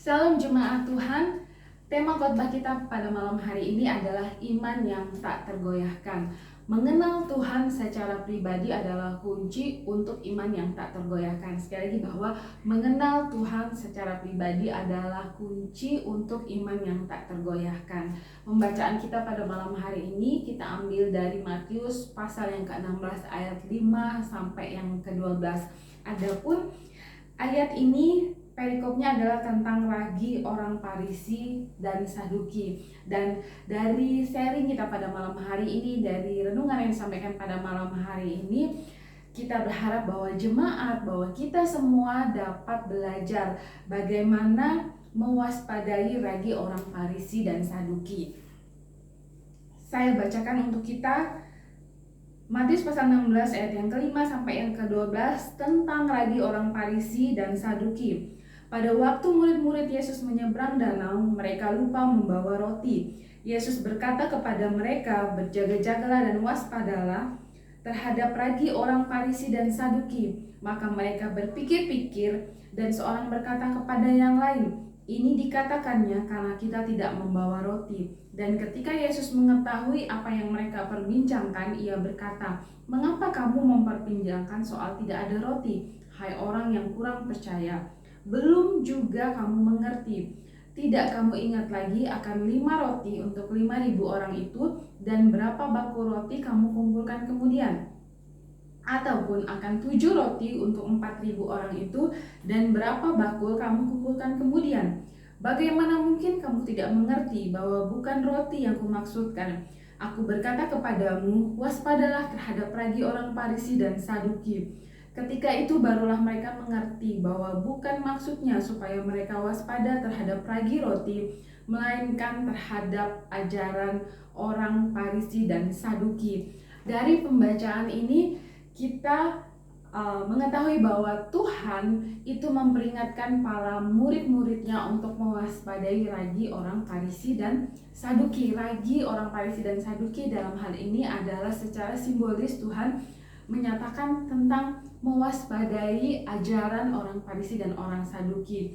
Salam jemaat Tuhan. Tema khotbah kita pada malam hari ini adalah iman yang tak tergoyahkan. Mengenal Tuhan secara pribadi adalah kunci untuk iman yang tak tergoyahkan. Sekali lagi bahwa mengenal Tuhan secara pribadi adalah kunci untuk iman yang tak tergoyahkan. Pembacaan kita pada malam hari ini kita ambil dari Matius pasal yang ke-16 ayat 5 sampai yang ke-12. Adapun ayat ini perikopnya adalah tentang ragi orang Farisi dan Saduki. Dan dari sharing kita pada malam hari ini, dari renungan yang disampaikan pada malam hari ini, kita berharap bahwa jemaat, bahwa kita semua dapat belajar bagaimana mewaspadai ragi orang Farisi dan Saduki. Saya bacakan untuk kita Matius pasal 16 ayat yang ke-5 sampai yang ke-12 tentang ragi orang Farisi dan Saduki. Pada waktu murid-murid Yesus menyeberang danau, mereka lupa membawa roti. Yesus berkata kepada mereka, "Berjaga-jagalah dan waspadalah terhadap ragi orang Farisi dan Saduki." Maka mereka berpikir-pikir, dan seorang berkata kepada yang lain, "Ini dikatakannya karena kita tidak membawa roti." Dan ketika Yesus mengetahui apa yang mereka perbincangkan, ia berkata, "Mengapa kamu memperbincangkan soal tidak ada roti, hai orang yang kurang percaya? Belum juga kamu mengerti. Tidak kamu ingat lagi akan 5 roti untuk 5.000 orang itu, dan berapa bakul roti kamu kumpulkan kemudian? Ataupun akan 7 roti untuk 4.000 orang itu, dan berapa bakul kamu kumpulkan kemudian? Bagaimana mungkin kamu tidak mengerti bahwa bukan roti yang kumaksudkan? Aku berkata kepadamu, waspadalah terhadap ragi orang Farisi dan Saduki." Ketika itu barulah mereka mengerti bahwa bukan maksudnya supaya mereka waspada terhadap ragi roti, melainkan terhadap ajaran orang Farisi dan Saduki. Dari pembacaan ini kita mengetahui bahwa Tuhan itu memperingatkan para murid-muridnya untuk mewaspadai ragi orang Farisi dan Saduki. Ragi orang Farisi dan Saduki dalam hal ini adalah secara simbolis Tuhan menyatakan tentang mewaspadai ajaran orang Farisi dan orang Saduki.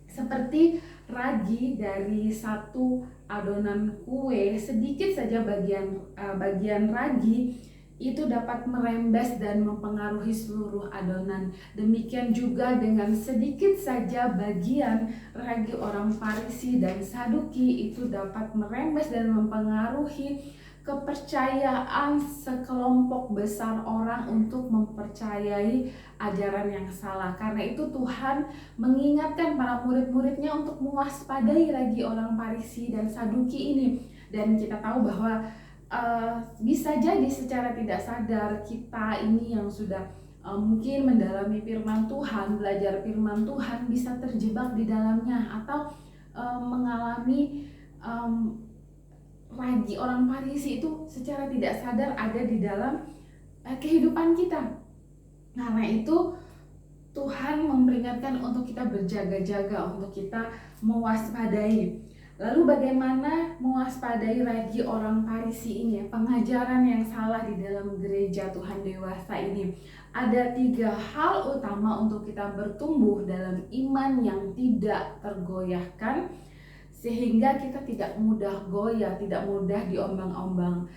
Seperti ragi dari satu adonan kue, sedikit saja bagian ragi itu dapat merembes dan mempengaruhi seluruh adonan. Demikian juga dengan sedikit saja bagian ragi orang Farisi dan Saduki itu dapat merembes dan mempengaruhi kepercayaan sekelompok besar orang untuk mempercayai ajaran yang salah. Karena itu Tuhan mengingatkan para murid-muridnya untuk mewaspadai ragi orang Farisi dan Saduki ini. Dan kita tahu bahwa bisa jadi secara tidak sadar kita ini yang sudah mungkin mendalami firman Tuhan, belajar firman Tuhan, bisa terjebak di dalamnya atau mengalami ragi orang Farisi itu secara tidak sadar ada di dalam kehidupan kita. Karena itu Tuhan memperingatkan untuk kita berjaga-jaga, untuk kita mewaspadai. Lalu bagaimana mewaspadai ragi orang Farisi ini, pengajaran yang salah di dalam gereja Tuhan dewasa ini? Ada 3 hal utama untuk kita bertumbuh dalam iman yang tidak tergoyahkan, sehingga kita tidak mudah goyah, tidak mudah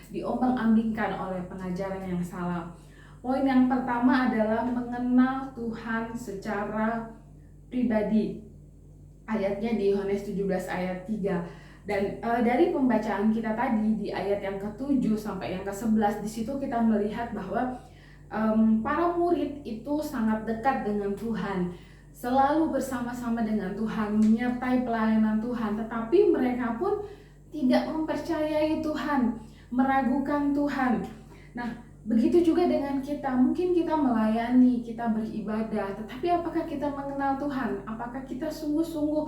diombang-ambingkan oleh pengajaran yang salah. Poin yang pertama adalah mengenal Tuhan secara pribadi. Ayatnya di Yohanes 17 ayat 3. Dan dari pembacaan kita tadi di ayat yang ke-7 sampai yang ke-11, di situ kita melihat bahwa para murid itu sangat dekat dengan Tuhan, selalu bersama-sama dengan Tuhan, menyertai pelayanan Tuhan, tetapi mereka pun tidak mempercayai Tuhan, meragukan Tuhan. Nah, begitu juga dengan kita. Mungkin kita melayani, kita beribadah, tetapi apakah kita mengenal Tuhan? Apakah kita sungguh-sungguh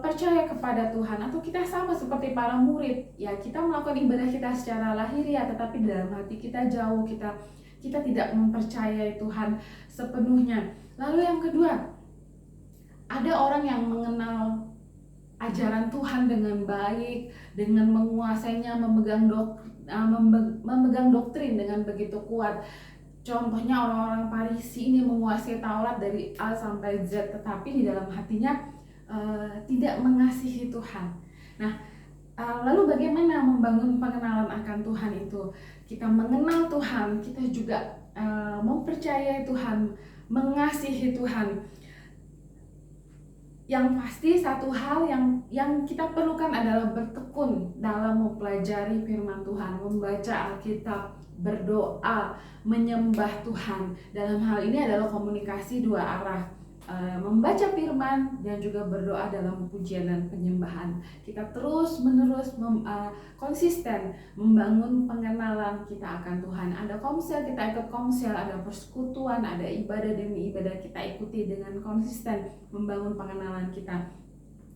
percaya kepada Tuhan? Atau kita sama seperti para murid, ya kita melakukan ibadah kita secara lahiriah, tetapi dalam hati kita jauh, kita tidak mempercayai Tuhan sepenuhnya. Lalu yang kedua, ada orang yang mengenal ajaran Tuhan dengan baik, dengan menguasainya, memegang doktrin dengan begitu kuat. Contohnya orang-orang Farisi ini menguasai Taurat dari A sampai Z, tetapi di dalam hatinya tidak mengasihi Tuhan. Nah, lalu bagaimana membangun pengenalan akan Tuhan itu? Kita mengenal Tuhan, kita juga mempercayai Tuhan, mengasihi Tuhan. Yang pasti satu hal yang kita perlukan adalah bertekun dalam mempelajari firman Tuhan, membaca Alkitab, berdoa, menyembah Tuhan. Dalam hal ini adalah komunikasi dua arah, membaca firman dan juga berdoa dalam pujian dan penyembahan. Kita terus menerus konsisten membangun pengenalan kita akan Tuhan. Ada komsel, kita ikut komsel, ada persekutuan, ada ibadah demi ibadah, kita ikuti dengan konsisten membangun pengenalan kita.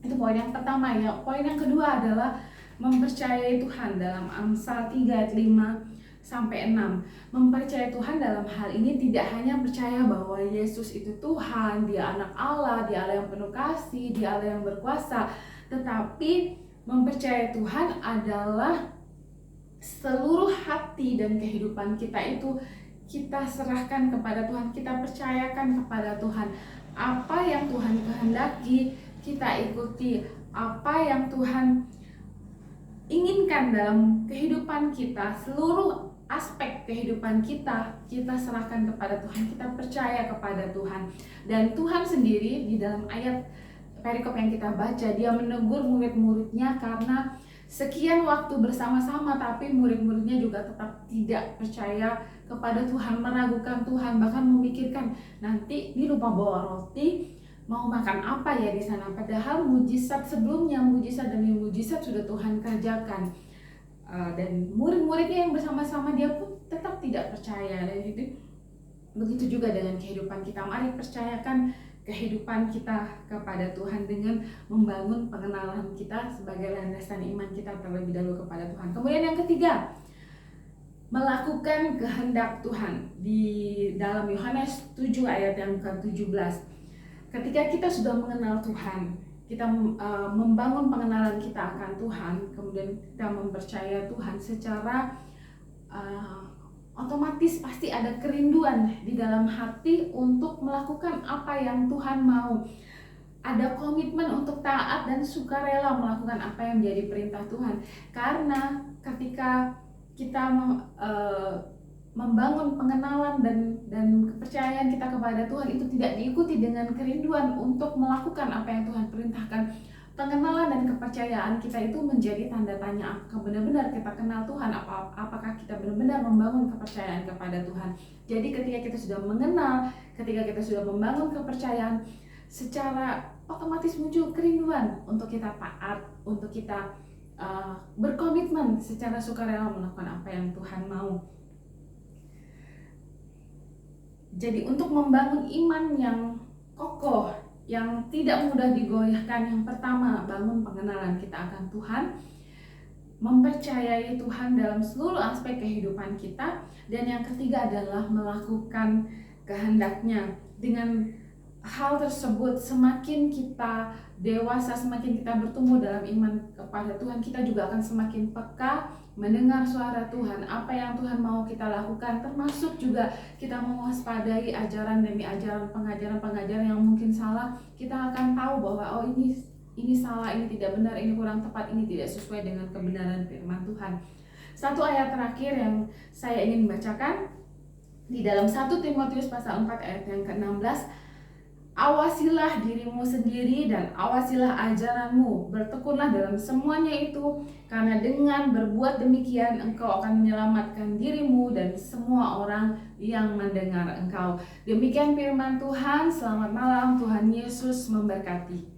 Itu poin yang pertama ya. Poin yang kedua adalah mempercayai Tuhan dalam Amsal 3 ayat 5 sampai 6. Mempercayai Tuhan dalam hal ini tidak hanya percaya bahwa Yesus itu Tuhan, Dia anak Allah, Dia Allah yang penuh kasih, Dia Allah yang berkuasa, tetapi mempercayai Tuhan adalah seluruh hati dan kehidupan kita itu kita serahkan kepada Tuhan, kita percayakan kepada Tuhan. Apa yang Tuhan kehendaki, kita ikuti. Apa yang Tuhan inginkan dalam kehidupan kita, seluruh aspek kehidupan kita serahkan kepada Tuhan, kita percaya kepada Tuhan. Dan Tuhan sendiri di dalam ayat perikop yang kita baca, Dia menegur murid-muridnya karena sekian waktu bersama-sama tapi murid-muridnya juga tetap tidak percaya kepada Tuhan, meragukan Tuhan, bahkan memikirkan nanti ini lupa bawa roti, mau makan apa ya di sana. Padahal mujizat sebelumnya, mujizat demi mujizat sudah Tuhan kerjakan. Dan murid-muridnya yang bersama-sama dia pun tetap tidak percaya. Dan itu begitu juga dengan kehidupan kita. Mari percayakan kehidupan kita kepada Tuhan dengan membangun pengenalan kita sebagai landasan iman kita terlebih dahulu kepada Tuhan. Kemudian yang ketiga, melakukan kehendak Tuhan. Di dalam Yohanes 7 ayat yang ke-17, ketika kita sudah mengenal Tuhan, kita membangun pengenalan kita akan Tuhan, kemudian kita mempercayai Tuhan secara otomatis pasti ada kerinduan di dalam hati untuk melakukan apa yang Tuhan mau. Ada komitmen untuk taat dan sukarela melakukan apa yang menjadi perintah Tuhan. Karena ketika kita membangun pengenalan dan kepercayaan kita kepada Tuhan itu tidak diikuti dengan kerinduan untuk melakukan apa yang Tuhan perintahkan, pengenalan dan kepercayaan kita itu menjadi tanda tanya apakah benar-benar kita kenal Tuhan, apakah kita benar-benar membangun kepercayaan kepada Tuhan. Jadi ketika kita sudah mengenal, ketika kita sudah membangun kepercayaan, secara otomatis muncul kerinduan untuk kita taat, untuk kita berkomitmen secara sukarela melakukan apa yang Tuhan mau. Jadi untuk membangun iman yang kokoh, yang tidak mudah digoyahkan, yang pertama bangun pengenalan kita akan Tuhan, mempercayai Tuhan dalam seluruh aspek kehidupan kita, dan yang ketiga adalah melakukan kehendaknya. Dengan hal tersebut, semakin kita dewasa, semakin kita bertumbuh dalam iman kepada Tuhan, kita juga akan semakin peka mendengar suara Tuhan, apa yang Tuhan mau kita lakukan, termasuk juga kita mewaspadai ajaran demi ajaran, pengajaran-pengajaran yang mungkin salah. Kita akan tahu bahwa oh ini salah, ini tidak benar, ini kurang tepat, ini tidak sesuai dengan kebenaran firman Tuhan. Satu ayat terakhir yang saya ingin bacakan di dalam 1 Timotius pasal 4 ayat yang ke-16. Awasilah dirimu sendiri dan awasilah ajaranmu, bertekunlah dalam semuanya itu, karena dengan berbuat demikian engkau akan menyelamatkan dirimu dan semua orang yang mendengar engkau. Demikian firman Tuhan. Selamat malam, Tuhan Yesus memberkati.